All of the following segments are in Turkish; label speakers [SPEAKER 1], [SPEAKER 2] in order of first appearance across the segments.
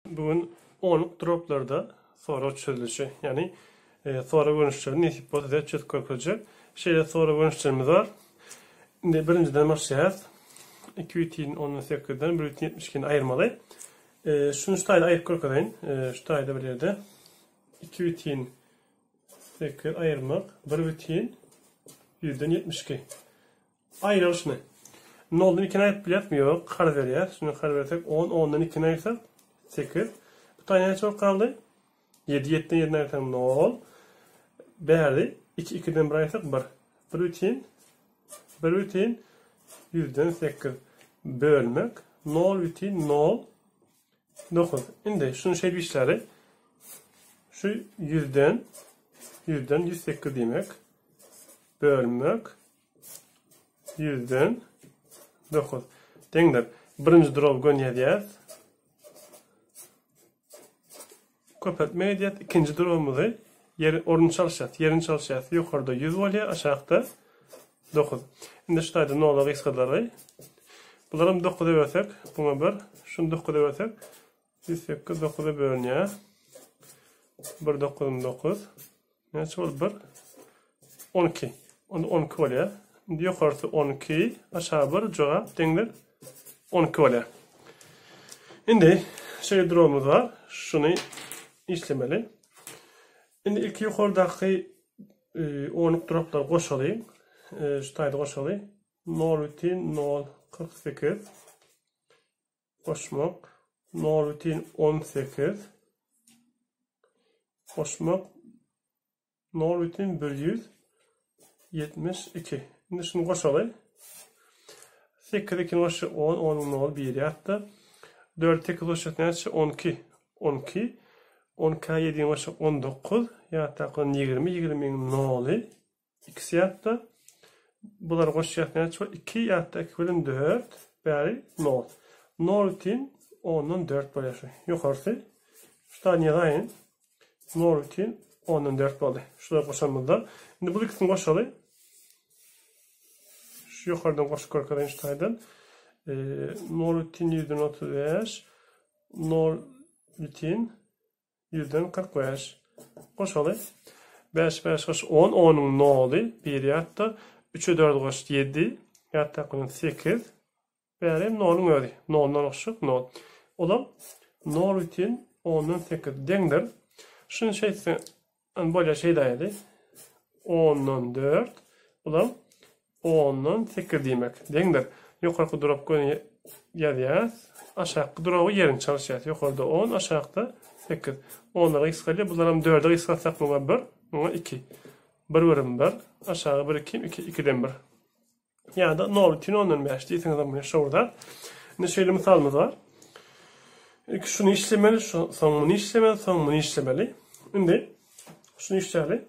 [SPEAKER 1] Bugün 10 droplarda sonra çözülüşü yani sonra görünüşleri ne hipoteze çözüp korkacak. Şeyde sonra görünüşlerimiz var. Şimdi birinciden başlayacağız. 2 ütin 18'den 1 ütin 72'ni ayırmalı. Şunu şutayla ayıp korkadayın. Şutayla bir yerde 2 ütin 8 ayırmak 1 ütin 100'den 72. Ayıralış ne? Ne olduğunu ikine ayıp biletmiyor. Kar veriyor. Şimdi kar versek 10, 10'dan ikine ayırsak 8. Bu tane çok kaldı. 7, 7'den 7'den ayırsak 0. Değerli 2, 2'den 1 ayırsak 1. 1 ütin 100'den 8 bölmek 0 ütin 0 9. Şimdi şunun şey bir işleri şu 100'den 108 demek bölmek 100'den 9. Dengler. Birinci drop göndereceğiz. Köpetme edeceğiz. İkinci drop'umuzu yerini çalışacağız. Yukarıda 100 oluyor. Aşağıda 9. Şimdi şu tayda ne olur iskaları. Bunları 9'a versek. Buna 1. Şunu 9'a versek. 108 9'a bölünüyor. 1 9 9. Ne olur 1? 12. 12 oluyor. Yukarısı 12, aşağı bir cevap dengler 12 oluyor. Şimdi şey durumumuz var. Şunu işlemeli. Şimdi ilk yukarıdaki 10 droplar koşalayım. Şu tayda koşalayım. 0 ütin 0 48 koşmak 0 ütin 18 koşmak 0 ütin 172. Şimdi şunu koşalayım. 8 2 koşu 10 10 0 1 yattı. 4 8 koşu neyse 12 12 10 7 koşu 19 yattı 20 20 0 2 yattı. Bunlar koşu neyse 2 yattı 2 bölüm 4 bari 0 0 için 10'dan 4 bölüyor. Yukarısı şu tane yazayım. 0 için 10'dan 4 bölüyor. Şurada koşalım. Şimdi bu ikisini koşalayım. Şu yukarıdan koşu korkadan şutaydan. 0 ütin 100'den 35. 0 ütin 100'den 45. Koşalı. 5 5 koş 10. 10'un ne oldu? 1 yattı. 3'e 4 koş 7. Yattı 8. Benim 0'un öyle. 0'dan koşuk 0. Olam 0 ütin 10'dan 8. Dengdir. Şunu şeyse böyle şey dayalı. 10'dan 4. Olam 10'dan 8 demek. Dengdir. Yukarı drop koyun yazıyız. Aşağı drop'u yerini çalışacağız. Yukarıda 10, aşağıda 8. 10'lara x kalıyor. Bunların 4'e x kalsak buna 1, buna 2. 1 bölüm 1, aşağı 1 2, 2'den 1. Ya da ne olur? 10'dan 5 değilsiniz bunu şurada. Şimdi şöyle misalımız var. İlk şunu işlemeli, son bunu işlemeli, son bunu işlemeli. Şimdi şunu işlemeli.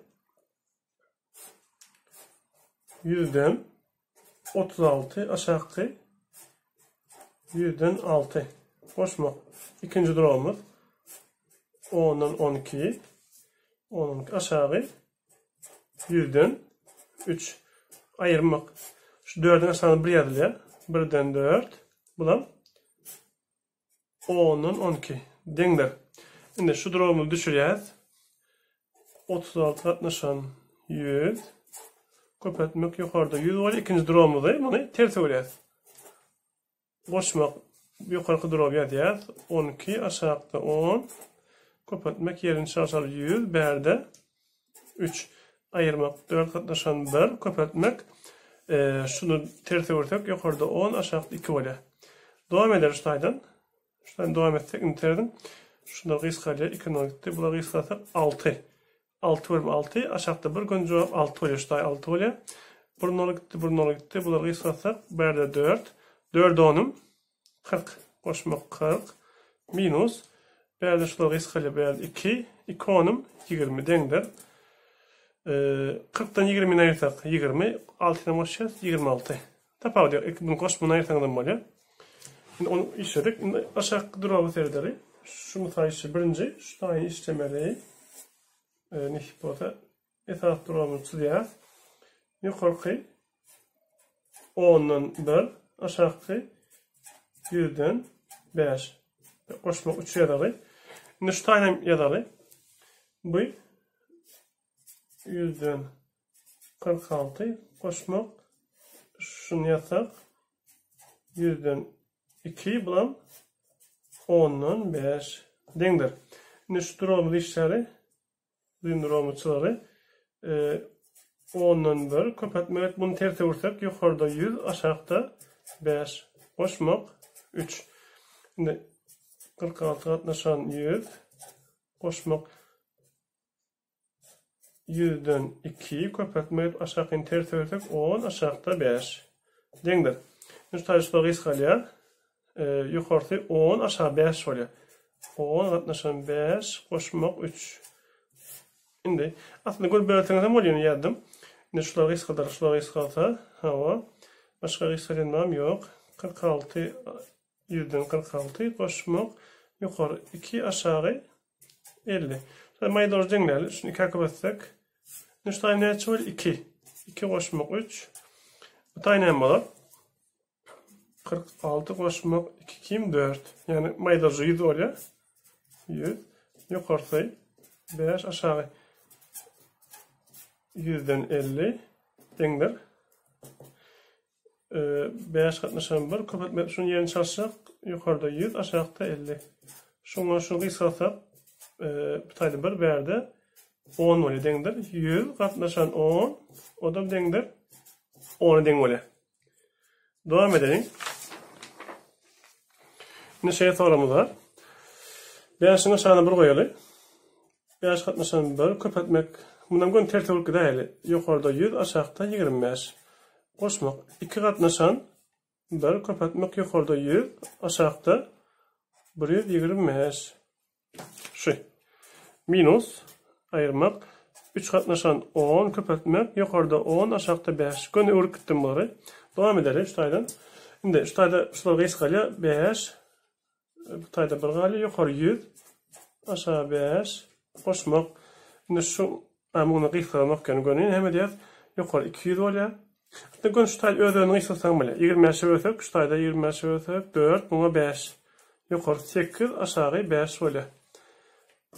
[SPEAKER 1] 100'den 36 aşağı 100'den 6 koşmak. İkinci durumumuz 10'dan 12 12 aşağı 100'den 3 ayırmak. Şu 4'ün aşağıda 1 yazılıyor. 1'den 4 bulan 10'dan 12 dengler. Şimdi şu durumumu düşüreceğiz. 36 katlaşan 100 köpetmek yukarıda 100 var. İkinci durumumuz da bunu ters öreceğiz. Koşmak yukarı drop yazıyoruz. 12 aşağıda 10. Köpetmek yerini çalışar 100. Berde 3. Ayırmak 4 katlaşan 1. Köpetmek şunu ters örsek yukarıda 10 aşağıda 2 oluyor. Devam ederiz şutaydan. Şuradan devam etsek interden. Şunlar kıyız kalıyor. 2 nokta. Bunlar kıyız kalırsak 6. 6 bölüm 6. Aşağıda 1 gün cevap 6 oluyor. Şutay 6 oluyor. Burun gitti. Bunlar kıyız kalırsak berde 4. 4'e 10'um 40. Koşmak 40. Minus. Berde şunlar kıyız kalıyor. Berde 2. 2 10'um 20 dengler. 40'tan 20'ni ayırsak 20. 6'dan koşacağız 26. Tapa diyor. Bunu koşmanı ayırsanız oluyor. Şimdi onu işledik. Şimdi aşağı drop'u seyredelim. Şu sayısı birinci. Şu tane işlemeli. Nihipota. Esas drop'u çizeceğiz. Yukarı 10'dan 1. Aşağı 100'den 5. Koşmak 3 yazalım. Şimdi şu tane yazalı. Bu 100'den 46 koşmak. Şunu yazsak 100'den 2 bulan 10'dan 5 dengdir. Şimdi şu durumlu işleri durumluçuları 10'dan 1 köpetmek. Bunu terse vursak yukarıda 100 aşağıda 5 koşmak 3. Şimdi 46 katlaşan 100 koşmak 100'den 2 köpetmek aşağıda terse vursak 10 aşağıda 5 dengdir. Şimdi taşıda gıskalıya yukarıda 10 aşağı 5 oluyor. 10 katlaşan 5 koşmak 3. Şimdi aslında gol böltenize molyon yazdım. Şimdi şular gıskalar hava. Başka gıskalanmam yok. 46 100'den 46 koşmak yukarı 2 aşağı 50. Şimdi maydor cengleli. Şunu 2 akıbatsak. Şimdi şu tane ne 2. 2 koşmak 3. Bu tane ne var? 46 koşmak 2 kim 4. Yani maydorcu 100 oluyor. 100 yukarı 5 aşağı 100'den 50 dengdir. 5 katlaşan 1 köpetmek şunun yerini çalışsak yukarıda 100 aşağıda 50. Şunu kısaltsak bir tane 1 verdi 10 oluyor dengdir. 100 katlaşan 10 o da dengdir. 10 deng oluyor. Devam edelim. Şimdi sorumuz var. 5'in aşağına 1 koyalım. 5 katlaşan 1 köpetmek. Bundan gün tertiblik değil. Yukarıda 100 aşağıda 25. Koşmak 2 katlaşan 1 köpetmek yukarıda 100 aşağıda 125. Şu. Minus ayırmak 3 katlaşan 10 köpetmek yukarıda 10 aşağıda 5. Gönü ürküttüm bunları. Devam edelim şu taydan. Şimdi şu tayda şular gıskalıya 5. Bu tayda 1 gali yukarı 100 aşağı 5. Koşmak. Şimdi şu bunu gıskalamak gönü hem de yukarı 200 oluyor. Hatta gönü şu tayda ödüğünü gıskalasak bile. 25'e ötük şu tayda 25'e ötük 4 buna 5. Yukarı 8 aşağı 5 oluyor.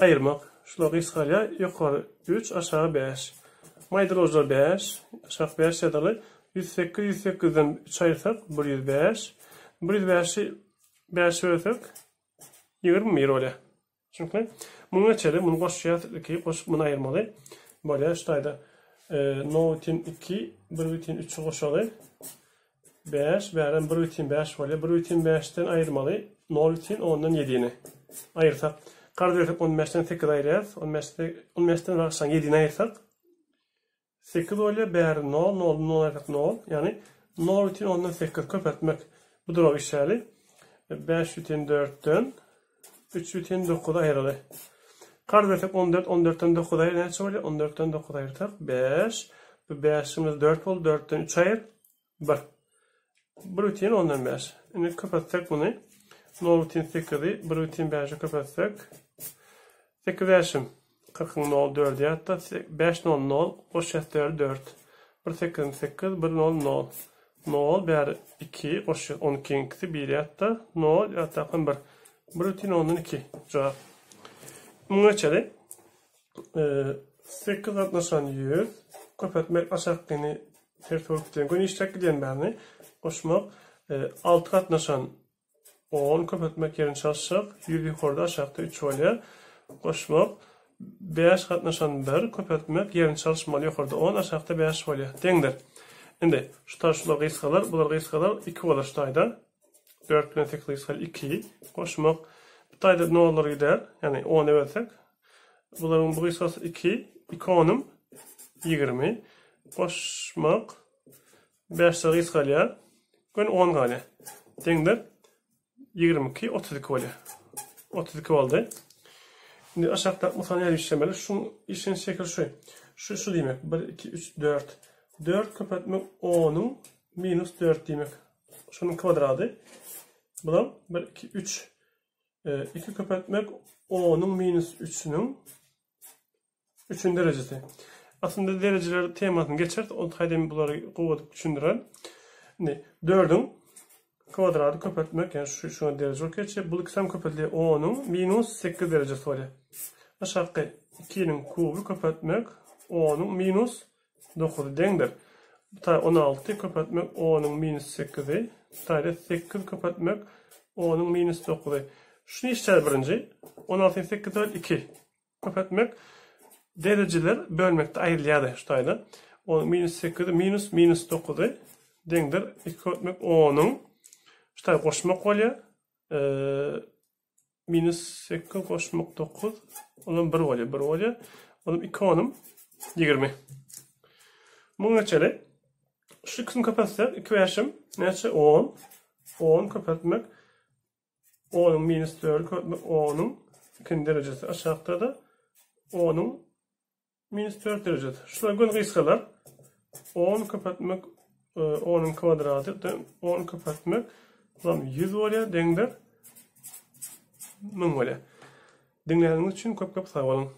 [SPEAKER 1] Ayırmak. Şular gıskalıya yukarı 3 aşağı 5. Maydalozlar 5 aşağı 5 yadalı. 108'den 3 ayırsak 105. 105'i 5'e ötük 20 oluyor. Çünkü bunu geçelim. Bunu koşuya ki bunu ayırmalı. Böyle şu tayda no bitin 2 1 bitin 3 koşalı 5 veren 1 bitin 5 oluyor. 1 bitin 5'ten ayırmalı. No bitin 10'dan 7'ini ayırsak. Kardeşlik 15'ten 8 ayıracağız. 15'ten varsan 7'ini ayırsak 8 oluyor. Beri 0 ayırsak 0. Yani no bitin 10'dan 8 köpetmek. Budur o işleri. 5 bitin 4'ten 3 bitin 9'da ayırılır. Kardeşlik 14, 14'ten 9'da ayır. Ne oluyor? 14'ten 9'da ayırsak 5. Bu 5'imiz 4 oldu. 4'ten 3 ayır. 1. 1 bitin 10'dan 5. Şimdi kapatsak bunu. 0 bitin 8'i. 1 bitin 5'i kapatsak. 8 yaşım. 40'ın 0, 4 yattı. 5 0, 0. Koş yatıyor 4. 1 8'in 8. 1 0, 0. 0, 1 2. Koş 12'in 2'si 1 yattı. 0 yattı. 1. 1 bitin 10'dan 2. Cevap. Bunu geçelim. 8 katlaşan 100. Köpetmek aşağıdakini tertiblikten gün işlek gidelim beni. Koşmak 6 katlaşan 10 köpetmek yerini çalışsak 100 yukarıda aşağıda 3 oluyor. Koşmak 5 katlaşan 1 köpetmek yerini çalışmalı yukarıda 10 aşağıda 5 oluyor. Dengdir. Şimdi şu taşlar gıskalar, bunlar gıskalar 2 olur şu tayda. 4 ile 8 gıskalar 2. Koşmak bu tayda ne olur gider? Yani 10 eversek. Bunların bu gıskası 2. 2 10'um 20. Koşmak 5 ile gıskalar. Gün 10 gane. Dengdir. 22, 32 oluyor. 32 oldu. Şimdi aşağıda muhtemelen her işlemeli. Şunun işin şekli şu. Şu demek. 1, 2, 3, 4. 4 köpetmek 10'un minus 4 demek. Şunun kvadradı. Bulan 1, 2, 3. 2 köpetmek 10'un minus 3'ünün 3'ün derecesi. Aslında dereceler temasını geçer. O haydemi bunları kuvvetli düşündüren. Şimdi 4'ün kvadraty köpeltmek, yani şuna derece geçe. Bu ikisini köpeltli 10'un minus 8 derecesi oluyor. Aşağı 2'nin kubu köpeltmek 10'un minus 9 dengdir. Ta 16 köpeltmek 10'un minus 8'i. Ta 8 köpeltmek 10'un minus 9'i. Şunu işler birinci. 16'ın 8 böl 2. Köpeltmek dereceler bölmekte ayrılıyor şu tayda. 10 minus 8 minus 9'u dengdir. 2 köpeltmek 10'un şu tayda koşmak oluyor. Minus 8 koşmak 9. Onun 1 oluyor. 1 oluyor. Onun 2 10'um 20. Bunun geçeli. Şu kısım kapatsa 2 yaşım. Neyse 10. 10 kapatmak. 10'un minus 4 kapatmak. 10'un 2 derecesi. Aşağıda da 10'un minus 4 derecesi. Şurada gün kıyskalar. 10 kapatmak. 10'un kvadratı. 10 kapatmak. 100 oluyor. Dengler. 1000 oluyor. Dinlediğiniz için çok sağ olun.